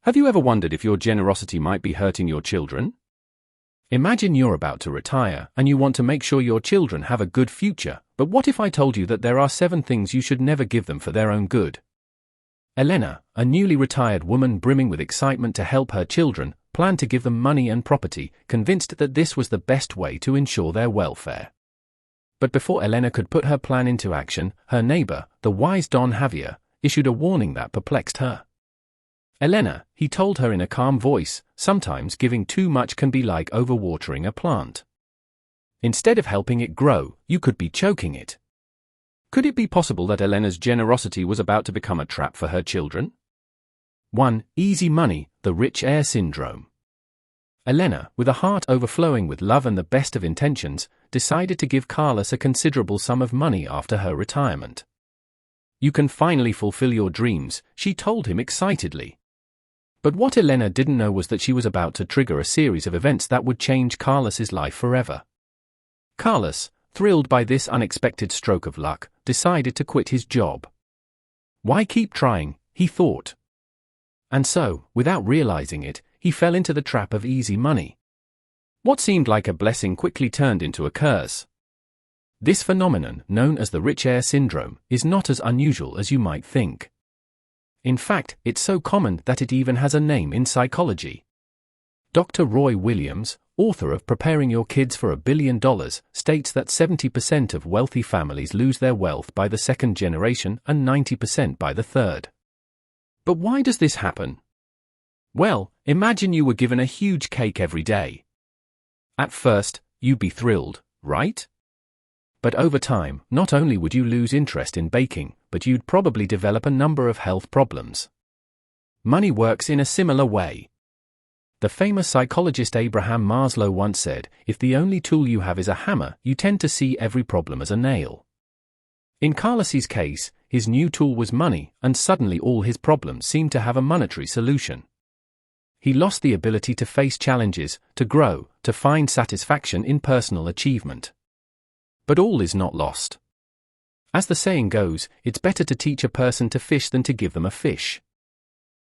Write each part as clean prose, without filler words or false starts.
Have you ever wondered if your generosity might be hurting your children? Imagine you're about to retire and you want to make sure your children have a good future, but what if I told you that there are 7 things you should never give them for their own good? Elena, a newly retired woman brimming with excitement to help her children, planned to give them money and property, convinced that this was the best way to ensure their welfare. But before Elena could put her plan into action, her neighbor, the wise Don Javier, issued a warning that perplexed her. Elena, he told her in a calm voice, sometimes giving too much can be like overwatering a plant. Instead of helping it grow, you could be choking it. Could it be possible that Elena's generosity was about to become a trap for her children? 1. Easy money, the rich heir syndrome. Elena, with a heart overflowing with love and the best of intentions, decided to give Carlos a considerable sum of money after her retirement. You can finally fulfill your dreams, she told him excitedly. But what Elena didn't know was that she was about to trigger a series of events that would change Carlos's life forever. Carlos, thrilled by this unexpected stroke of luck, decided to quit his job. Why keep trying, he thought. And so, without realizing it, he fell into the trap of easy money. What seemed like a blessing quickly turned into a curse. This phenomenon, known as the rich heir syndrome, is not as unusual as you might think. In fact, it's so common that it even has a name in psychology. Dr. Roy Williams, author of Preparing Your Kids for $1 Billion, states that 70% of wealthy families lose their wealth by the 2nd generation and 90% by the 3rd. But why does this happen? Well, imagine you were given a huge cake every day. At first, you'd be thrilled, right? But over time, not only would you lose interest in baking, but you'd probably develop a number of health problems. Money works in a similar way. The famous psychologist Abraham Maslow once said, if the only tool you have is a hammer, you tend to see every problem as a nail. In Carlos's case, his new tool was money, and suddenly all his problems seemed to have a monetary solution. He lost the ability to face challenges, to grow, to find satisfaction in personal achievement. But all is not lost. As the saying goes, it's better to teach a person to fish than to give them a fish.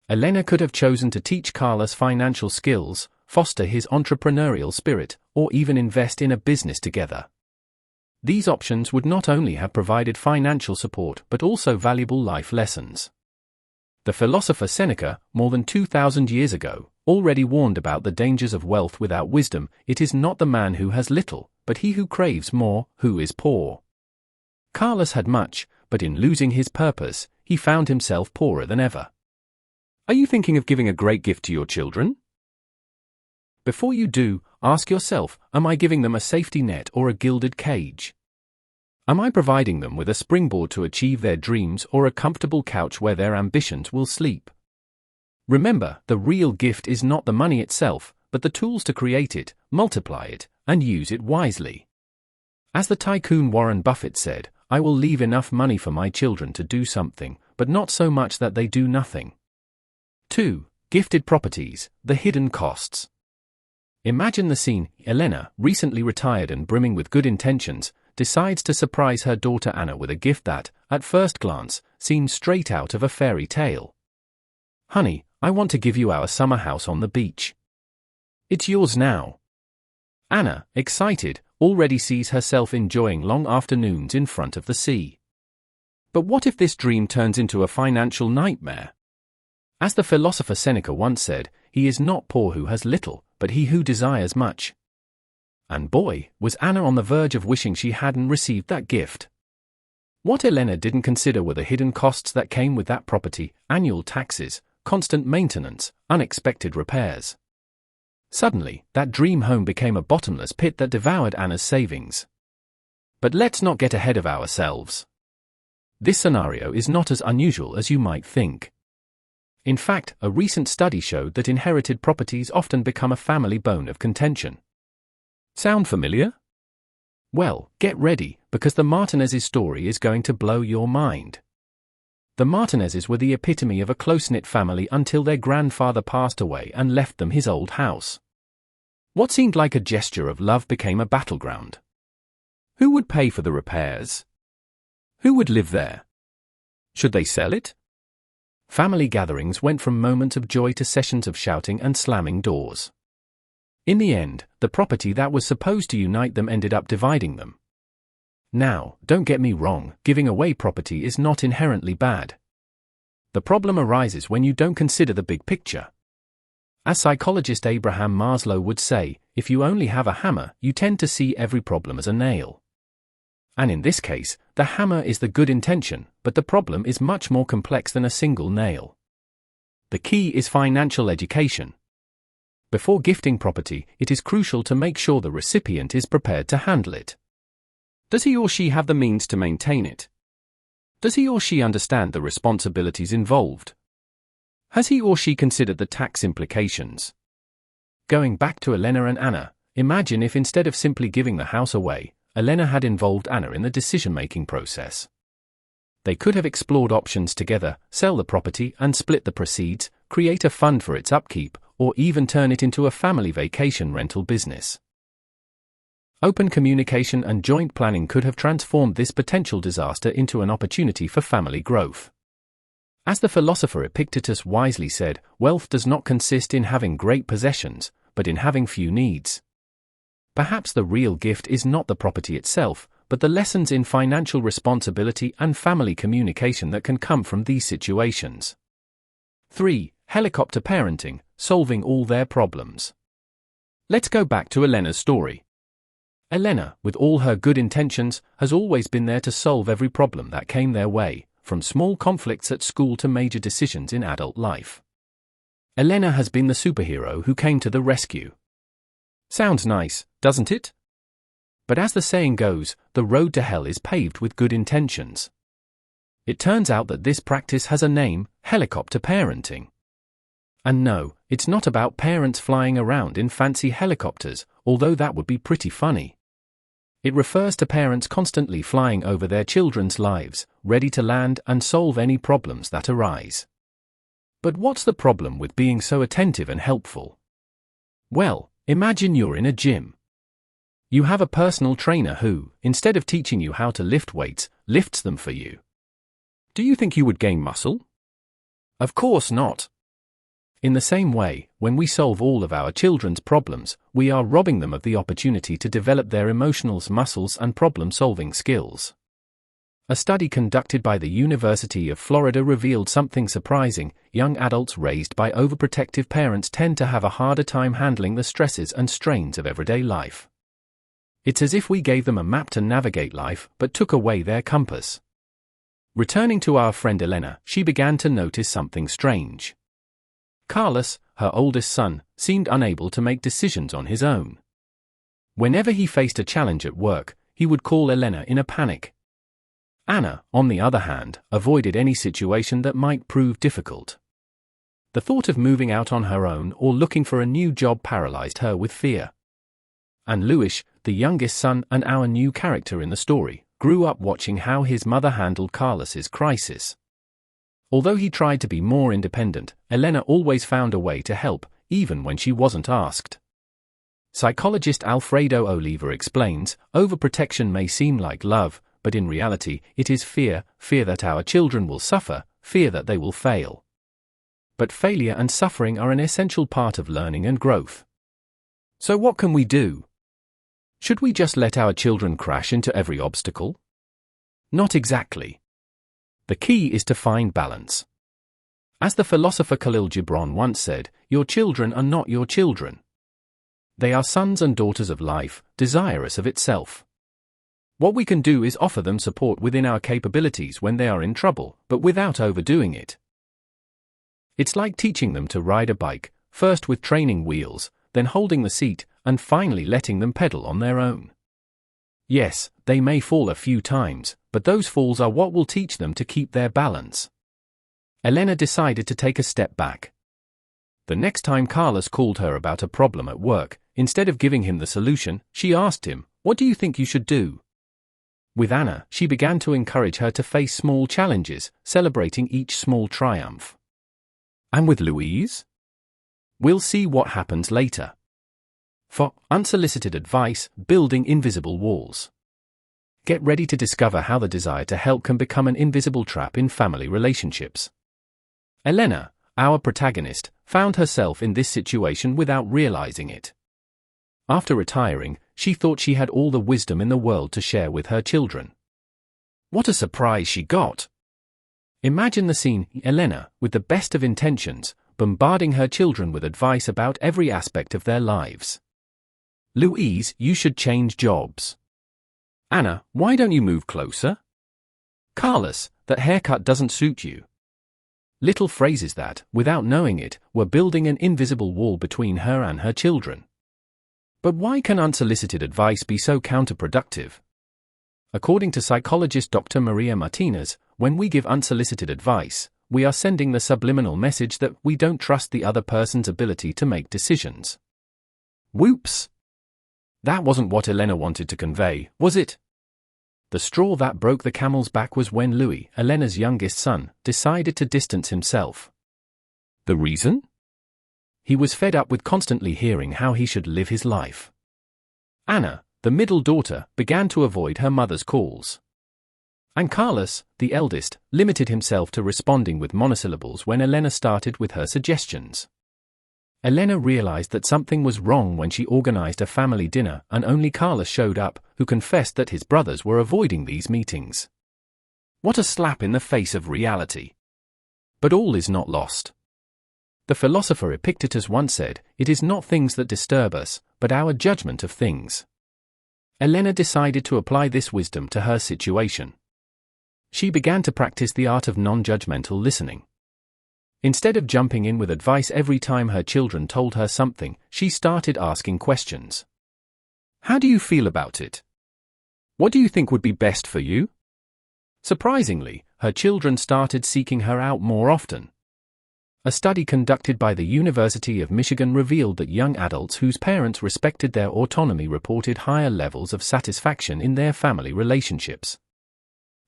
Elena could have chosen to teach Carlos financial skills, foster his entrepreneurial spirit, or even invest in a business together. These options would not only have provided financial support but also valuable life lessons. The philosopher Seneca, more than 2,000 years ago, already warned about the dangers of wealth without wisdom. It is not the man who has little, but he who craves more, who is poor. Carlos had much, but in losing his purpose, he found himself poorer than ever. Are you thinking of giving a great gift to your children? Before you do, ask yourself, am I giving them a safety net or a gilded cage? Am I providing them with a springboard to achieve their dreams or a comfortable couch where their ambitions will sleep? Remember, the real gift is not the money itself, but the tools to create it, multiply it, and use it wisely. As the tycoon Warren Buffett said, I will leave enough money for my children to do something, but not so much that they do nothing. 2. Gifted properties, the hidden costs. Imagine the scene. Elena, recently retired and brimming with good intentions, decides to surprise her daughter Anna with a gift that, at first glance, seems straight out of a fairy tale. Honey, I want to give you our summer house on the beach. It's yours now. Anna, excited, already sees herself enjoying long afternoons in front of the sea. But what if this dream turns into a financial nightmare? As the philosopher Seneca once said, he is not poor who has little, but he who desires much. And boy, was Anna on the verge of wishing she hadn't received that gift. What Elena didn't consider were the hidden costs that came with that property: annual taxes, constant maintenance, unexpected repairs. Suddenly, that dream home became a bottomless pit that devoured Anna's savings. But let's not get ahead of ourselves. This scenario is not as unusual as you might think. In fact, a recent study showed that inherited properties often become a family bone of contention. Sound familiar? Well, get ready, because the Martinez's story is going to blow your mind. The Martinezes were the epitome of a close-knit family until their grandfather passed away and left them his old house. What seemed like a gesture of love became a battleground. Who would pay for the repairs? Who would live there? Should they sell it? Family gatherings went from moments of joy to sessions of shouting and slamming doors. In the end, the property that was supposed to unite them ended up dividing them. Now, don't get me wrong, giving away property is not inherently bad. The problem arises when you don't consider the big picture. As psychologist Abraham Maslow would say, if you only have a hammer, you tend to see every problem as a nail. And in this case, the hammer is the good intention, but the problem is much more complex than a single nail. The key is financial education. Before gifting property, it is crucial to make sure the recipient is prepared to handle it. Does he or she have the means to maintain it? Does he or she understand the responsibilities involved? Has he or she considered the tax implications? Going back to Elena and Anna, imagine if instead of simply giving the house away, Elena had involved Anna in the decision-making process. They could have explored options together, sell the property and split the proceeds, create a fund for its upkeep, or even turn it into a family vacation rental business. Open communication and joint planning could have transformed this potential disaster into an opportunity for family growth. As the philosopher Epictetus wisely said, wealth does not consist in having great possessions, but in having few needs. Perhaps the real gift is not the property itself, but the lessons in financial responsibility and family communication that can come from these situations. 3. Helicopter parenting, solving all their problems. Let's go back to Elena's story. Elena, with all her good intentions, has always been there to solve every problem that came their way, from small conflicts at school to major decisions in adult life. Elena has been the superhero who came to the rescue. Sounds nice, doesn't it? But as the saying goes, the road to hell is paved with good intentions. It turns out that this practice has a name, helicopter parenting. And no, it's not about parents flying around in fancy helicopters, although that would be pretty funny. It refers to parents constantly flying over their children's lives, ready to land and solve any problems that arise. But what's the problem with being so attentive and helpful? Well, imagine you're in a gym. You have a personal trainer who, instead of teaching you how to lift weights, lifts them for you. Do you think you would gain muscle? Of course not. In the same way, when we solve all of our children's problems, we are robbing them of the opportunity to develop their emotional muscles and problem-solving skills. A study conducted by the University of Florida revealed something surprising: young adults raised by overprotective parents tend to have a harder time handling the stresses and strains of everyday life. It's as if we gave them a map to navigate life, but took away their compass. Returning to our friend Elena, she began to notice something strange. Carlos, her oldest son, seemed unable to make decisions on his own. Whenever he faced a challenge at work, he would call Elena in a panic. Anna, on the other hand, avoided any situation that might prove difficult. The thought of moving out on her own or looking for a new job paralyzed her with fear. And Luis, the youngest son and our new character in the story, grew up watching how his mother handled Carlos's crisis. Although he tried to be more independent, Elena always found a way to help, even when she wasn't asked. Psychologist Alfredo Oliva explains, overprotection may seem like love, but in reality, it is fear that our children will suffer, fear that they will fail. But failure and suffering are an essential part of learning and growth. So what can we do? Should we just let our children crash into every obstacle? Not exactly. The key is to find balance. As the philosopher Khalil Gibran once said, your children are not your children. They are sons and daughters of life, desirous of itself. What we can do is offer them support within our capabilities when they are in trouble, but without overdoing it. It's like teaching them to ride a bike, first with training wheels, then holding the seat, and finally letting them pedal on their own. Yes, they may fall a few times, but those falls are what will teach them to keep their balance. Elena decided to take a step back. The next time Carlos called her about a problem at work, instead of giving him the solution, she asked him, "What do you think you should do?" With Anna, she began to encourage her to face small challenges, celebrating each small triumph. And with Louise? We'll see what happens later. For unsolicited advice, building invisible walls. Get ready to discover how the desire to help can become an invisible trap in family relationships. Elena, our protagonist, found herself in this situation without realizing it. After retiring, she thought she had all the wisdom in the world to share with her children. What a surprise she got! Imagine the scene: Elena, with the best of intentions, bombarding her children with advice about every aspect of their lives. Louise, you should change jobs. Anna, why don't you move closer? Carlos, that haircut doesn't suit you. Little phrases that, without knowing it, were building an invisible wall between her and her children. But why can unsolicited advice be so counterproductive? According to psychologist Dr. Maria Martinez, when we give unsolicited advice, we are sending the subliminal message that we don't trust the other person's ability to make decisions. Whoops! That wasn't what Elena wanted to convey, was it? The straw that broke the camel's back was when Louis, Elena's youngest son, decided to distance himself. The reason? He was fed up with constantly hearing how he should live his life. Anna, the middle daughter, began to avoid her mother's calls. And Carlos, the eldest, limited himself to responding with monosyllables when Elena started with her suggestions. Elena realized that something was wrong when she organized a family dinner and only Carlos showed up, who confessed that his brothers were avoiding these meetings. What a slap in the face of reality! But all is not lost. The philosopher Epictetus once said, "It is not things that disturb us, but our judgment of things." Elena decided to apply this wisdom to her situation. She began to practice the art of non-judgmental listening. Instead of jumping in with advice every time her children told her something, she started asking questions. How do you feel about it? What do you think would be best for you? Surprisingly, her children started seeking her out more often. A study conducted by the University of Michigan revealed that young adults whose parents respected their autonomy reported higher levels of satisfaction in their family relationships.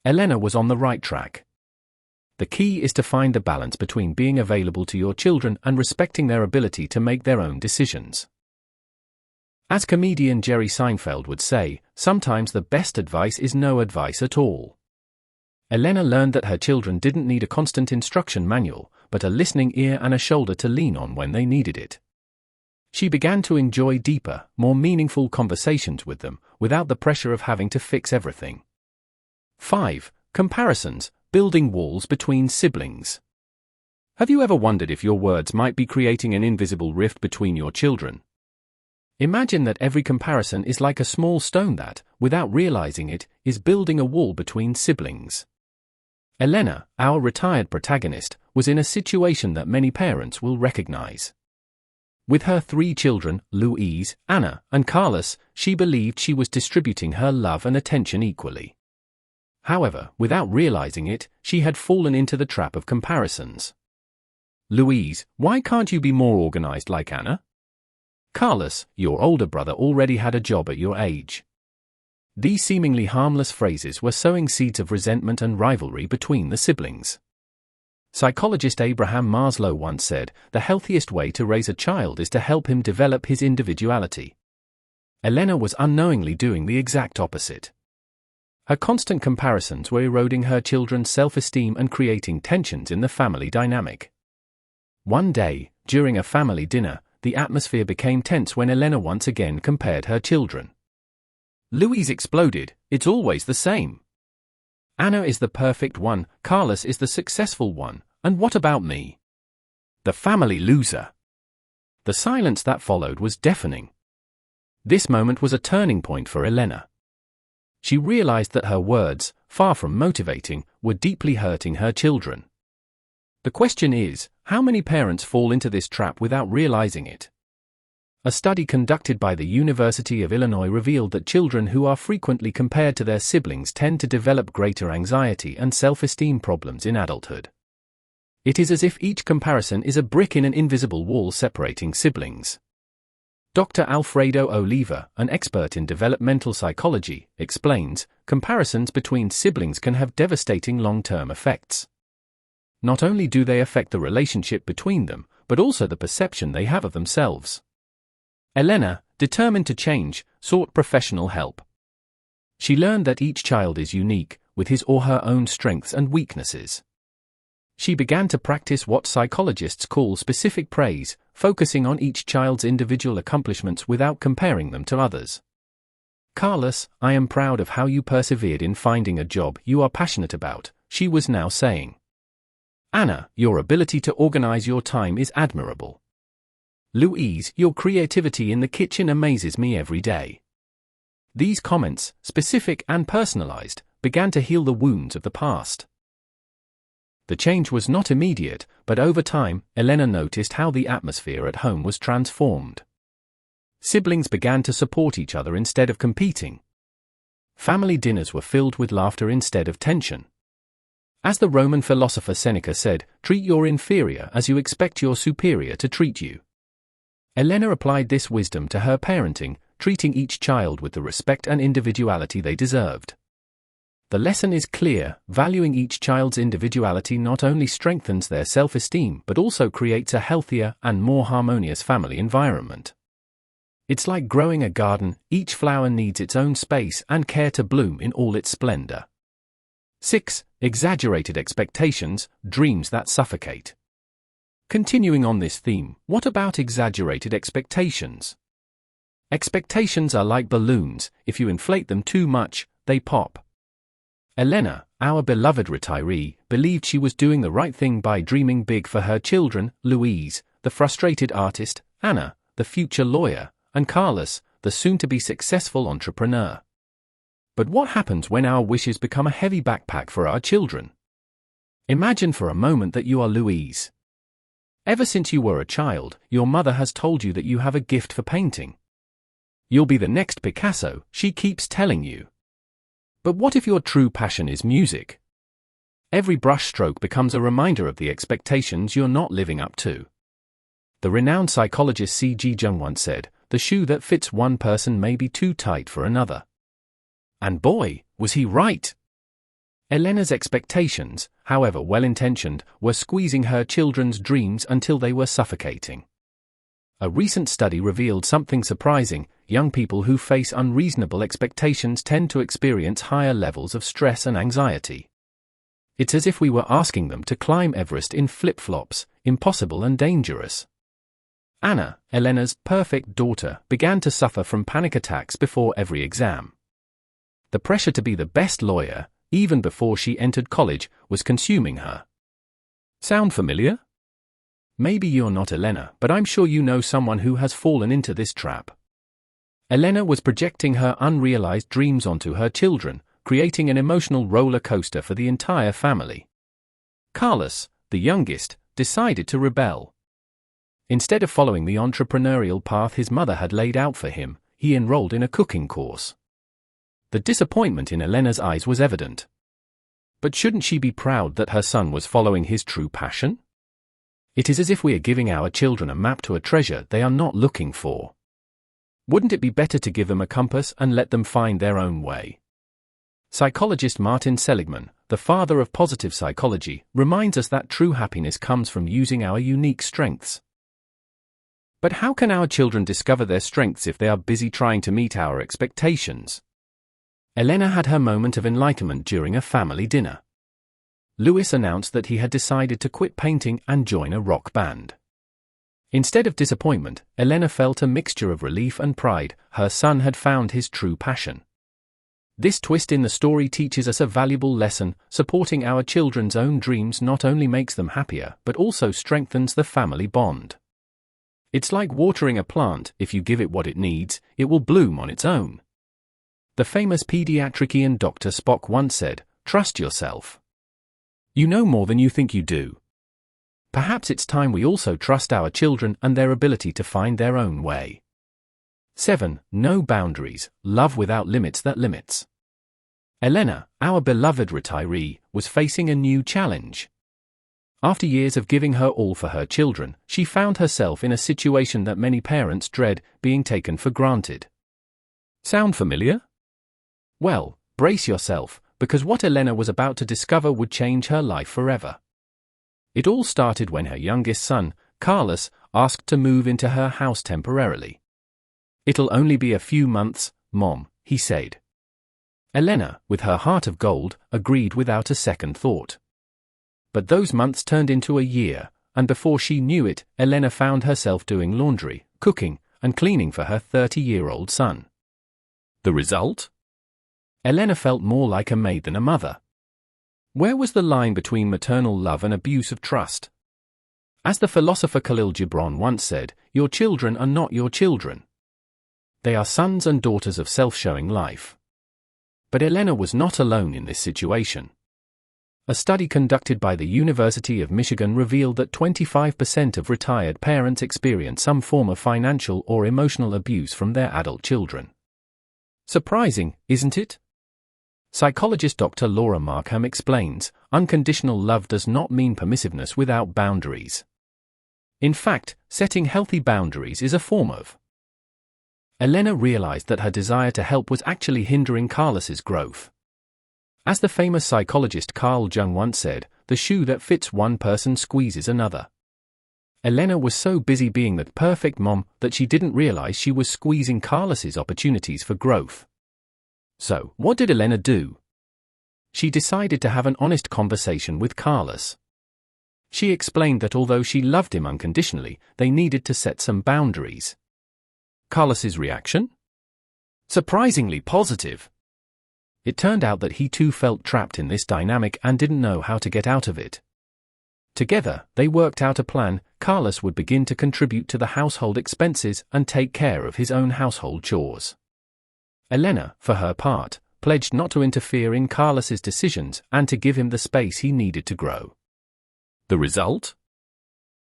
Elena was on the right track. The key is to find the balance between being available to your children and respecting their ability to make their own decisions. As comedian Jerry Seinfeld would say, sometimes the best advice is no advice at all. Elena learned that her children didn't need a constant instruction manual, but a listening ear and a shoulder to lean on when they needed it. She began to enjoy deeper, more meaningful conversations with them, without the pressure of having to fix everything. 5. Comparisons. Building walls between siblings. Have you ever wondered if your words might be creating an invisible rift between your children? Imagine that every comparison is like a small stone that, without realizing it, is building a wall between siblings. Elena, our retired protagonist, was in a situation that many parents will recognize. With her 3 children, Louise, Anna, and Carlos, she believed she was distributing her love and attention equally. However, without realizing it, she had fallen into the trap of comparisons. Louise, why can't you be more organized like Anna? Carlos, your older brother already had a job at your age. These seemingly harmless phrases were sowing seeds of resentment and rivalry between the siblings. Psychologist Abraham Maslow once said, "The healthiest way to raise a child is to help him develop his individuality." Elena was unknowingly doing the exact opposite. Her constant comparisons were eroding her children's self-esteem and creating tensions in the family dynamic. One day, during a family dinner, the atmosphere became tense when Elena once again compared her children. Louise exploded, "It's always the same. Anna is the perfect one, Carlos is the successful one, and what about me? The family loser." The silence that followed was deafening. This moment was a turning point for Elena. She realized that her words, far from motivating, were deeply hurting her children. The question is, how many parents fall into this trap without realizing it? A study conducted by the University of Illinois revealed that children who are frequently compared to their siblings tend to develop greater anxiety and self-esteem problems in adulthood. It is as if each comparison is a brick in an invisible wall separating siblings. Dr. Alfredo Oliva, an expert in developmental psychology, explains, comparisons between siblings can have devastating long-term effects. Not only do they affect the relationship between them, but also the perception they have of themselves. Elena, determined to change, sought professional help. She learned that each child is unique, with his or her own strengths and weaknesses. She began to practice what psychologists call specific praise, focusing on each child's individual accomplishments without comparing them to others. "Carlos, I am proud of how you persevered in finding a job you are passionate about," she was now saying. "Anna, your ability to organize your time is admirable. Louise, your creativity in the kitchen amazes me every day." These comments, specific and personalized, began to heal the wounds of the past. The change was not immediate, but over time, Elena noticed how the atmosphere at home was transformed. Siblings began to support each other instead of competing. Family dinners were filled with laughter instead of tension. As the Roman philosopher Seneca said, "Treat your inferior as you expect your superior to treat you." Elena applied this wisdom to her parenting, treating each child with the respect and individuality they deserved. The lesson is clear: valuing each child's individuality not only strengthens their self-esteem but also creates a healthier and more harmonious family environment. It's like growing a garden: each flower needs its own space and care to bloom in all its splendor. 6. Exaggerated expectations, dreams that suffocate. Continuing on this theme, what about exaggerated expectations? Expectations are like balloons: if you inflate them too much, they pop. Elena, our beloved retiree, believed she was doing the right thing by dreaming big for her children: Louise, the frustrated artist; Anna, the future lawyer; and Carlos, the soon-to-be successful entrepreneur. But what happens when our wishes become a heavy backpack for our children? Imagine for a moment that you are Louise. Ever since you were a child, your mother has told you that you have a gift for painting. You'll be the next Picasso, she keeps telling you. But what if your true passion is music? Every brushstroke becomes a reminder of the expectations you're not living up to. The renowned psychologist C.G. Jung once said, "The shoe that fits one person may be too tight for another." And boy, was he right! Elena's expectations, however well-intentioned, were squeezing her children's dreams until they were suffocating. A recent study revealed something surprising: young people who face unreasonable expectations tend to experience higher levels of stress and anxiety. It's as if we were asking them to climb Everest in flip-flops, impossible and dangerous. Anna, Elena's perfect daughter, began to suffer from panic attacks before every exam. The pressure to be the best lawyer, even before she entered college, was consuming her. Sound familiar? Maybe you're not Elena, but I'm sure you know someone who has fallen into this trap. Elena was projecting her unrealized dreams onto her children, creating an emotional roller coaster for the entire family. Carlos, the youngest, decided to rebel. Instead of following the entrepreneurial path his mother had laid out for him, he enrolled in a cooking course. The disappointment in Elena's eyes was evident. But shouldn't she be proud that her son was following his true passion? It is as if we are giving our children a map to a treasure they are not looking for. Wouldn't it be better to give them a compass and let them find their own way? Psychologist Martin Seligman, the father of positive psychology, reminds us that true happiness comes from using our unique strengths. But how can our children discover their strengths if they are busy trying to meet our expectations? Elena had her moment of enlightenment during a family dinner. Louis announced that he had decided to quit painting and join a rock band. Instead of disappointment, Elena felt a mixture of relief and pride: her son had found his true passion. This twist in the story teaches us a valuable lesson: supporting our children's own dreams not only makes them happier but also strengthens the family bond. It's like watering a plant: if you give it what it needs, it will bloom on its own. The famous pediatrician Dr. Spock once said, "Trust yourself. You know more than you think you do." Perhaps it's time we also trust our children and their ability to find their own way. 7. No boundaries, love without limits that limits. Elena, our beloved retiree, was facing a new challenge. After years of giving her all for her children, she found herself in a situation that many parents dread: being taken for granted. Sound familiar? Well, brace yourself, because what Elena was about to discover would change her life forever. It all started when her youngest son, Carlos, asked to move into her house temporarily. "It'll only be a few months, Mom," he said. Elena, with her heart of gold, agreed without a second thought. But those months turned into a year, and before she knew it, Elena found herself doing laundry, cooking, and cleaning for her 30-year-old son. The result? Elena felt more like a maid than a mother. Where was the line between maternal love and abuse of trust? As the philosopher Khalil Gibran once said, your children are not your children. They are sons and daughters of self-showing life. But Elena was not alone in this situation. A study conducted by the University of Michigan revealed that 25% of retired parents experience some form of financial or emotional abuse from their adult children. Surprising, isn't it? Psychologist Dr. Laura Markham explains, unconditional love does not mean permissiveness without boundaries. In fact, setting healthy boundaries is a form of. Elena realized that her desire to help was actually hindering Carlos's growth. As the famous psychologist Carl Jung once said, the shoe that fits one person squeezes another. Elena was so busy being the perfect mom that she didn't realize she was squeezing Carlos's opportunities for growth. So, what did Elena do? She decided to have an honest conversation with Carlos. She explained that although she loved him unconditionally, they needed to set some boundaries. Carlos's reaction? Surprisingly positive. It turned out that he too felt trapped in this dynamic and didn't know how to get out of it. Together, they worked out a plan. Carlos would begin to contribute to the household expenses and take care of his own household chores. Elena, for her part, pledged not to interfere in Carlos's decisions and to give him the space he needed to grow. The result?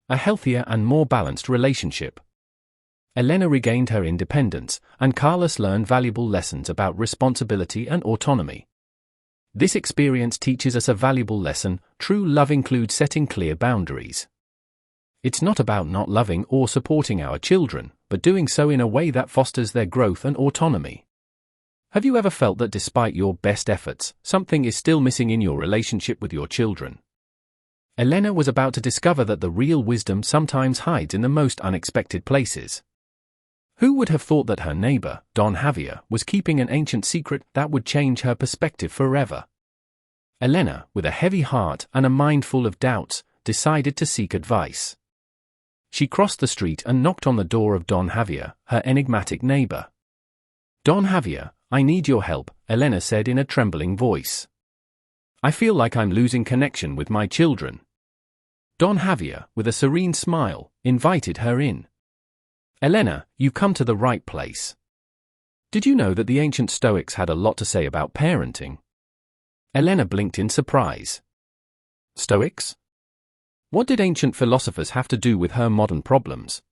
A healthier and more balanced relationship. Elena regained her independence, and Carlos learned valuable lessons about responsibility and autonomy. This experience teaches us a valuable lesson: true love includes setting clear boundaries. It's not about not loving or supporting our children, but doing so in a way that fosters their growth and autonomy. Have you ever felt that despite your best efforts, something is still missing in your relationship with your children? Elena was about to discover that the real wisdom sometimes hides in the most unexpected places. Who would have thought that her neighbor, Don Javier, was keeping an ancient secret that would change her perspective forever? Elena, with a heavy heart and a mind full of doubts, decided to seek advice. She crossed the street and knocked on the door of Don Javier, her enigmatic neighbor. Don Javier, I need your help, Elena said in a trembling voice. I feel like I'm losing connection with my children. Don Javier, with a serene smile, invited her in. Elena, you come to the right place. Did you know that the ancient Stoics had a lot to say about parenting? Elena blinked in surprise. Stoics? What did ancient philosophers have to do with her modern problems?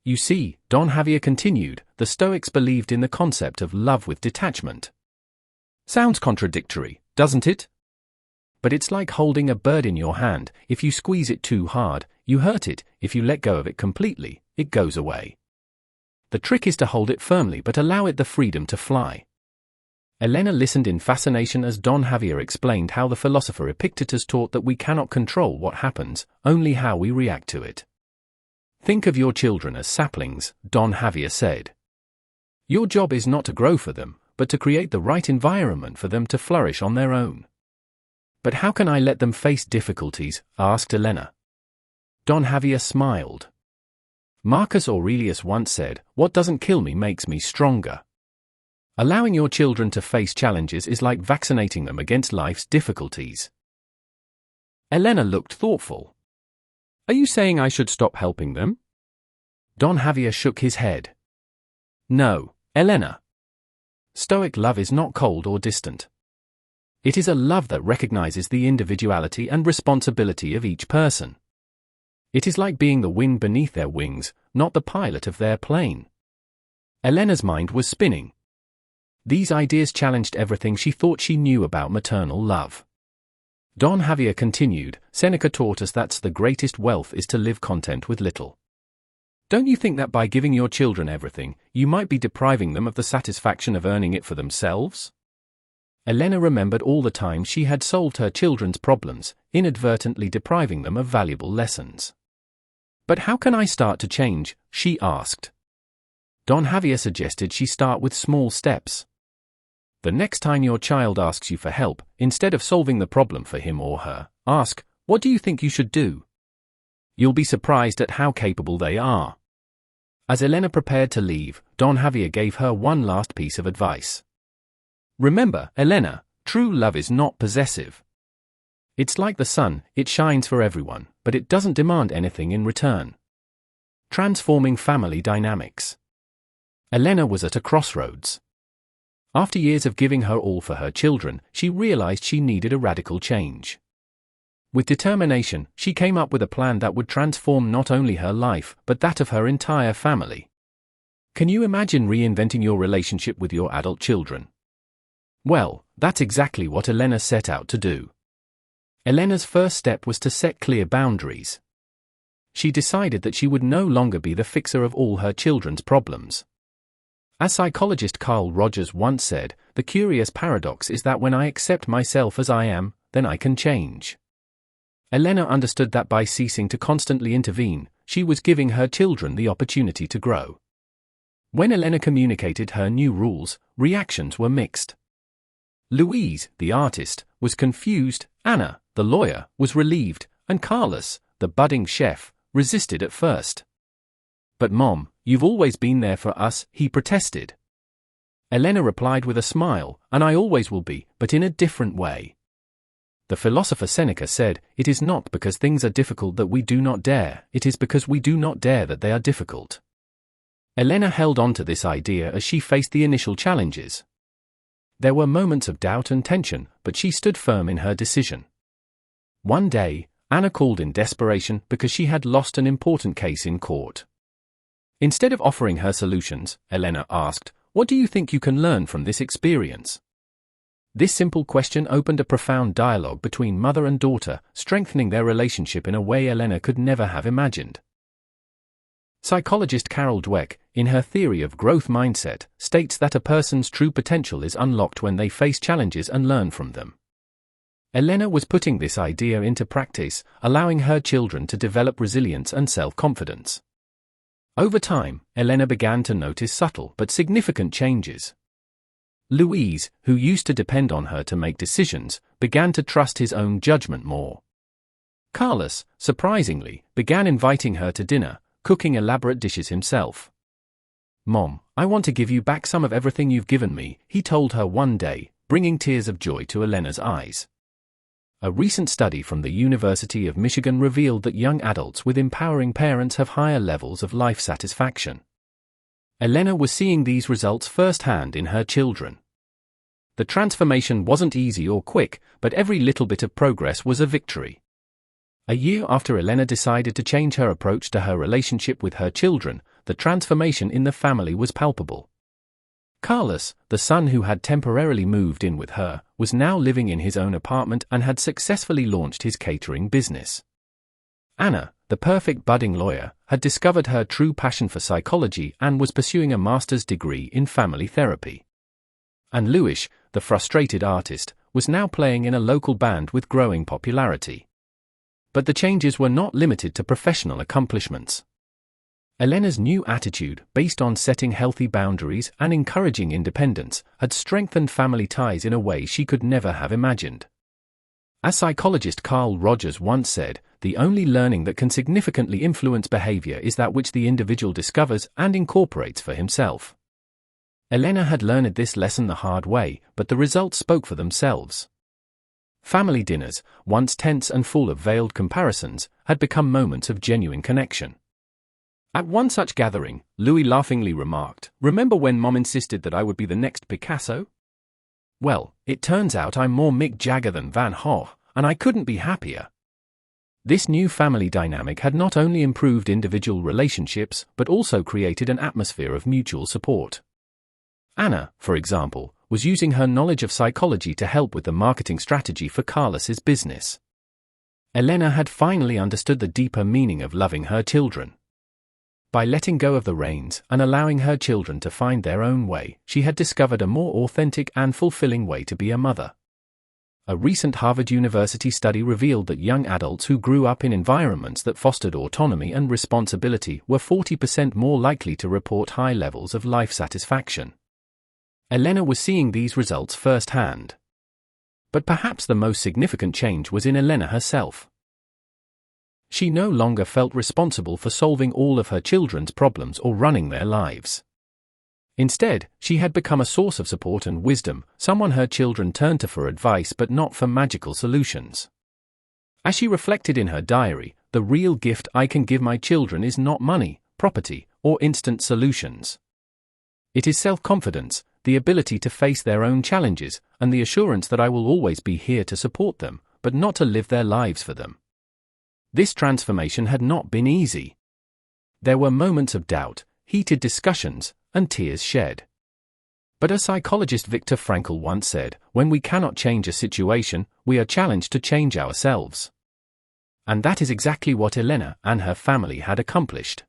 You see, Don Javier continued, the Stoics believed in the concept of love with detachment. Sounds contradictory, doesn't it? But it's like holding a bird in your hand. If you squeeze it too hard, you hurt it. If you let go of it completely, it goes away. The trick is to hold it firmly but allow it the freedom to fly. Elena listened in fascination as Don Javier explained how the philosopher Epictetus taught that we cannot control what happens, only how we react to it. Think of your children as saplings, Don Javier said. Your job is not to grow for them, but to create the right environment for them to flourish on their own. But how can I let them face difficulties? Asked Elena. Don Javier smiled. Marcus Aurelius once said, what doesn't kill me makes me stronger. Allowing your children to face challenges is like vaccinating them against life's difficulties. Elena looked thoughtful. Are you saying I should stop helping them? Don Javier shook his head. No, Elena. Stoic love is not cold or distant. It is a love that recognizes the individuality and responsibility of each person. It is like being the wind beneath their wings, not the pilot of their plane. Elena's mind was spinning. These ideas challenged everything she thought she knew about maternal love. Don Javier continued, Seneca taught us that the greatest wealth is to live content with little. Don't you think that by giving your children everything, you might be depriving them of the satisfaction of earning it for themselves? Elena remembered all the times she had solved her children's problems, inadvertently depriving them of valuable lessons. But how can I start to change? She asked. Don Javier suggested she start with small steps. The next time your child asks you for help, instead of solving the problem for him or her, ask, What do you think you should do? You'll be surprised at how capable they are. As Elena prepared to leave, Don Javier gave her one last piece of advice. Remember, Elena, true love is not possessive. It's like the sun, it shines for everyone, but it doesn't demand anything in return. Transforming family dynamics. Elena was at a crossroads. After years of giving her all for her children, she realized she needed a radical change. With determination, she came up with a plan that would transform not only her life, but that of her entire family. Can you imagine reinventing your relationship with your adult children? Well, that's exactly what Elena set out to do. Elena's first step was to set clear boundaries. She decided that she would no longer be the fixer of all her children's problems. As psychologist Carl Rogers once said, the curious paradox is that when I accept myself as I am, then I can change. Elena understood that by ceasing to constantly intervene, she was giving her children the opportunity to grow. When Elena communicated her new rules, reactions were mixed. Louise, the artist, was confused, Anna, the lawyer, was relieved, and Carlos, the budding chef, resisted at first. But Mom, you've always been there for us, he protested. Elena replied with a smile, and I always will be, but in a different way. The philosopher Seneca said, it is not because things are difficult that we do not dare, it is because we do not dare that they are difficult. Elena held on to this idea as she faced the initial challenges. There were moments of doubt and tension, but she stood firm in her decision. One day, Anna called in desperation because she had lost an important case in court. Instead of offering her solutions, Elena asked, what do you think you can learn from this experience? This simple question opened a profound dialogue between mother and daughter, strengthening their relationship in a way Elena could never have imagined. Psychologist Carol Dweck, in her theory of growth mindset, states that a person's true potential is unlocked when they face challenges and learn from them. Elena was putting this idea into practice, allowing her children to develop resilience and self-confidence. Over time, Elena began to notice subtle but significant changes. Louise, who used to depend on her to make decisions, began to trust his own judgment more. Carlos, surprisingly, began inviting her to dinner, cooking elaborate dishes himself. Mom, I want to give you back some of everything you've given me, he told her one day, bringing tears of joy to Elena's eyes. A recent study from the University of Michigan revealed that young adults with empowering parents have higher levels of life satisfaction. Elena was seeing these results firsthand in her children. The transformation wasn't easy or quick, but every little bit of progress was a victory. A year after Elena decided to change her approach to her relationship with her children, the transformation in the family was palpable. Carlos, the son who had temporarily moved in with her, was now living in his own apartment and had successfully launched his catering business. Anna, the perfect budding lawyer, had discovered her true passion for psychology and was pursuing a master's degree in family therapy. And Louis, the frustrated artist, was now playing in a local band with growing popularity. But the changes were not limited to professional accomplishments. Elena's new attitude, based on setting healthy boundaries and encouraging independence, had strengthened family ties in a way she could never have imagined. As psychologist Carl Rogers once said, the only learning that can significantly influence behavior is that which the individual discovers and incorporates for himself. Elena had learned this lesson the hard way, but the results spoke for themselves. Family dinners, once tense and full of veiled comparisons, had become moments of genuine connection. At one such gathering, Louis laughingly remarked, "Remember when Mom insisted that I would be the next Picasso? Well, it turns out I'm more Mick Jagger than Van Gogh, and I couldn't be happier." This new family dynamic had not only improved individual relationships, but also created an atmosphere of mutual support. Anna, for example, was using her knowledge of psychology to help with the marketing strategy for Carlos's business. Elena had finally understood the deeper meaning of loving her children. By letting go of the reins and allowing her children to find their own way, she had discovered a more authentic and fulfilling way to be a mother. A recent Harvard University study revealed that young adults who grew up in environments that fostered autonomy and responsibility were 40% more likely to report high levels of life satisfaction. Elena was seeing these results firsthand. But perhaps the most significant change was in Elena herself. She no longer felt responsible for solving all of her children's problems or running their lives. Instead, she had become a source of support and wisdom, someone her children turned to for advice but not for magical solutions. As she reflected in her diary, the real gift I can give my children is not money, property, or instant solutions. It is self-confidence, the ability to face their own challenges, and the assurance that I will always be here to support them, but not to live their lives for them. This transformation had not been easy. There were moments of doubt, heated discussions, and tears shed. But as psychologist Viktor Frankl once said, when we cannot change a situation, we are challenged to change ourselves. And that is exactly what Elena and her family had accomplished.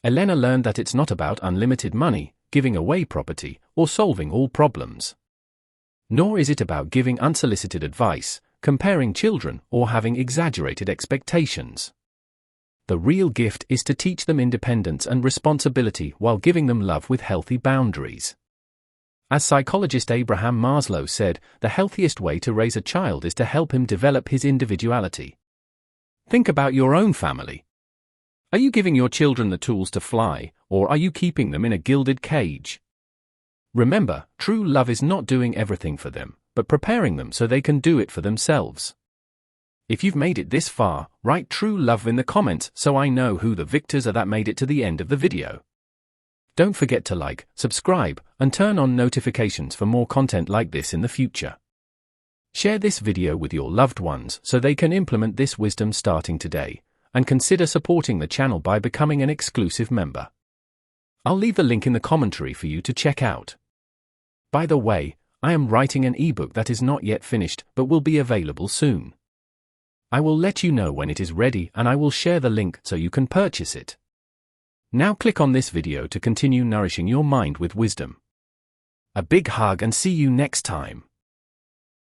Elena learned that it's not about unlimited money, giving away property, or solving all problems. Nor is it about giving unsolicited advice, comparing children, or having exaggerated expectations. The real gift is to teach them independence and responsibility while giving them love with healthy boundaries. As psychologist Abraham Maslow said, the healthiest way to raise a child is to help him develop his individuality. Think about your own family. Are you giving your children the tools to fly, or are you keeping them in a gilded cage? Remember, true love is not doing everything for them, but preparing them so they can do it for themselves. If you've made it this far, write true love in the comments so I know who the victors are that made it to the end of the video. Don't forget to like, subscribe, and turn on notifications for more content like this in the future. Share this video with your loved ones so they can implement this wisdom starting today, and consider supporting the channel by becoming an exclusive member. I'll leave the link in the commentary for you to check out. By the way, I am writing an ebook that is not yet finished but will be available soon. I will let you know when it is ready and I will share the link so you can purchase it. Now click on this video to continue nourishing your mind with wisdom. A big hug and see you next time.